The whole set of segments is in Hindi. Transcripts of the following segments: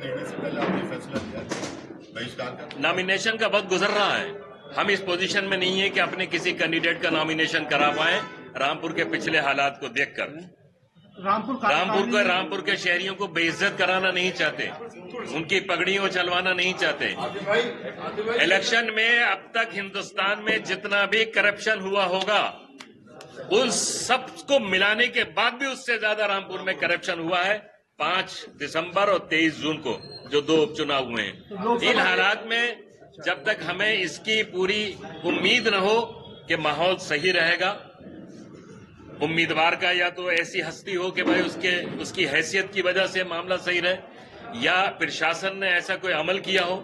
निर्णय से पहले आपने फैसला लिया बहिष्कार का? नॉमिनेशन का वक्त गुजर रहा है, हम इस पोजीशन में नहीं है कि अपने किसी कैंडिडेट का नॉमिनेशन करा पाए। रामपुर के पिछले हालात को देखकर रामपुर के शहरियों को बेइज्जत कराना नहीं चाहते, उनकी पगड़ियों चलवाना नहीं चाहते। इलेक्शन में अब तक हिंदुस्तान में जितना भी करप्शन हुआ होगा उन सबको मिलाने के बाद भी उससे ज्यादा रामपुर में करप्शन हुआ है 5 दिसंबर और 23 जून को जो 2 उपचुनाव हुए हैं। इन हालात में जब तक हमें इसकी पूरी उम्मीद न हो कि माहौल सही रहेगा, उम्मीदवार का या तो ऐसी हस्ती हो कि भाई उसकी हैसियत की वजह से मामला सही रहे, या प्रशासन ने ऐसा कोई अमल किया हो,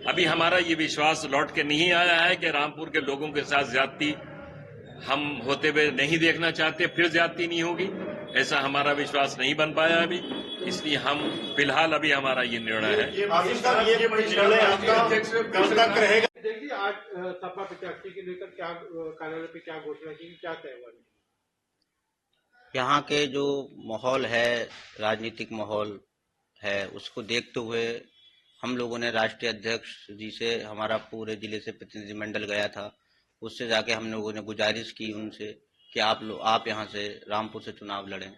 अभी हमारा ये विश्वास लौट के नहीं आया है कि रामपुर के लोगों के साथ ज्यादती हम होते हुए नहीं देखना चाहते, फिर ज्यादती नहीं होगी, ऐसा हमारा विश्वास नहीं बन पाया अभी। इसलिए हम फिलहाल अभी हमारा ये निर्णय है। ये निर्णय आपका कब तक रहेगा? देखिए, आज सपा प्रत्याशी के लेकर क्या कार्यालय पे क्या घोषणा की, क्या तय हुआ? यहाँ के जो माहौल है, राजनीतिक माहौल है, उसको देखते हुए हम लोगों ने राष्ट्रीय अध्यक्ष जी से, हमारा पूरे जिले से प्रतिनिधिमंडल गया था, उससे जाके हम लोगों ने गुजारिश की उनसे कि आप यहाँ से रामपुर से चुनाव लड़ें,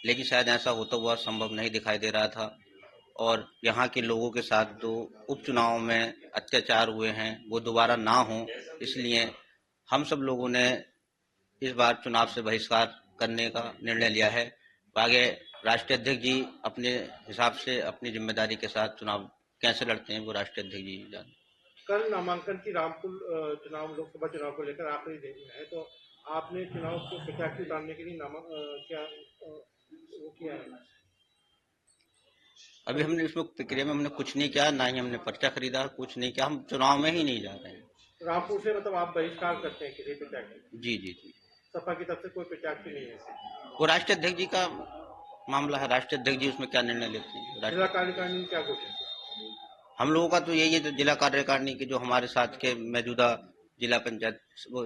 लेकिन शायद ऐसा होता हुआ संभव नहीं दिखाई दे रहा था। और यहाँ के लोगों के साथ जो उपचुनाव में अत्याचार हुए हैं वो दोबारा ना हो, इसलिए हम सब लोगों ने इस बार चुनाव से बहिष्कार करने का निर्णय लिया है। आगे राष्ट्रीय अध्यक्ष जी अपने हिसाब से अपनी जिम्मेदारी के साथ चुनाव कैसे लड़ते हैं वो राष्ट्रीय अध्यक्ष जी जाने। कल नामांकन की रामपुर चुनाव, लोकसभा चुनाव को लेकर आखिरी दिन है, तो आपने चुनाव को प्रत्याशी उतारने के लिए वो किया है? अभी हमने इसमें प्रक्रिया में हमने कुछ नहीं किया, ना ही हमने पर्चा खरीदा, कुछ नहीं किया, हम चुनाव में ही नहीं जा रहे हैं। रामपुर से मतलब आप बहिष्कार करते हैं किसी प्रत्याशी? जी जी जी। सपा की तरफ से कोई प्रत्याशी नहीं है? वो राष्ट्रीय अध्यक्ष जी का मामला है, राष्ट्रीय अध्यक्ष जी उसमें क्या निर्णय लेते हैं। जिला कार्यकारिणी क्या घोषणा? हम लोगों का तो यही है, जो जिला कार्यकारिणी के जो हमारे साथ के मौजूदा जिला पंचायत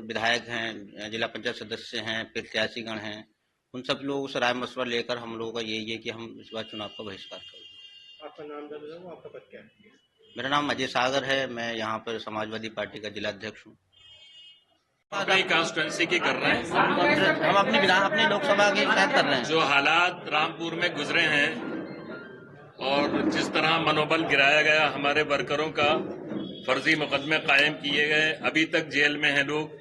विधायक हैं, जिला पंचायत सदस्य हैं, प्रत्याशीगण हैं, उन सब लोगों से राय मशवरा लेकर हम लोगों का यही है कि हम इस बार चुनाव का बहिष्कार करें। आपका नाम जान लूं, आपका पद क्या है? मेरा नाम अजय सागर है, मैं यहाँ पर समाजवादी पार्टी का जिला अध्यक्ष हूँ। अपनी कॉन्स्टिट्यूंसी की कर रहे हैं, हम अपनी लोकसभा की शायद कर रहे हैं। जो हालात रामपुर में गुजरे हैं और जिस तरह मनोबल गिराया गया, हमारे वर्करों का फर्जी मुकदमे कायम किए गए, अभी तक जेल में हैं लोग,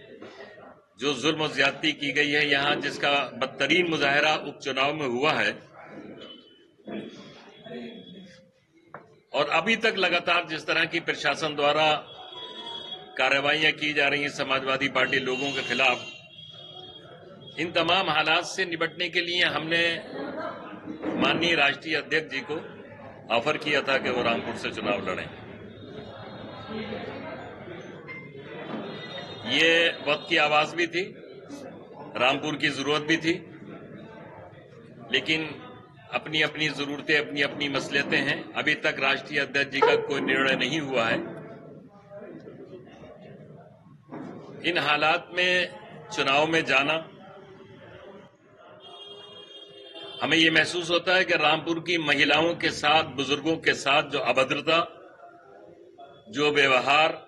जो जुल्म और ज्यादती की गई है यहाँ, जिसका बदतरीन मुजाहरा उपचुनाव में हुआ है, और अभी तक लगातार जिस तरह की प्रशासन द्वारा कार्रवाइयां की जा रही हैं समाजवादी पार्टी लोगों के खिलाफ, इन तमाम हालात से निपटने के लिए हमने माननीय राष्ट्रीय अध्यक्ष जी को ऑफर किया था कि वो रामपुर से चुनाव लड़ें। ये वक्त की आवाज भी थी, रामपुर की जरूरत भी थी, लेकिन अपनी अपनी जरूरतें, अपनी अपनी मसलियतें हैं। अभी तक राष्ट्रीय अध्यक्ष जी का कोई निर्णय नहीं हुआ है। इन हालात में चुनाव में जाना, हमें ये महसूस होता है कि रामपुर की महिलाओं के साथ, बुजुर्गों के साथ जो अभद्रता, जो व्यवहार,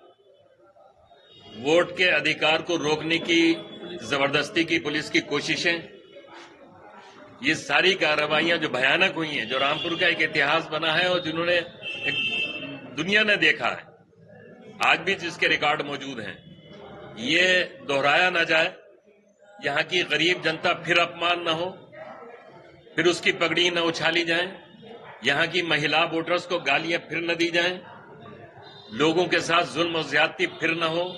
वोट के अधिकार को रोकने की जबरदस्ती की पुलिस की कोशिशें, ये सारी कार्रवाइयां जो भयानक हुई हैं, जो रामपुर का एक इतिहास बना है और जिन्होंने दुनिया ने देखा है, आज भी जिसके रिकॉर्ड मौजूद हैं, ये दोहराया न जाए। यहां की गरीब जनता फिर अपमान न हो, फिर उसकी पगड़ी न उछाली जाए, यहां की महिला वोटर्स को गालियां फिर न दी जाएं, लोगों के साथ जुल्म और ज्यादती फिर न हो।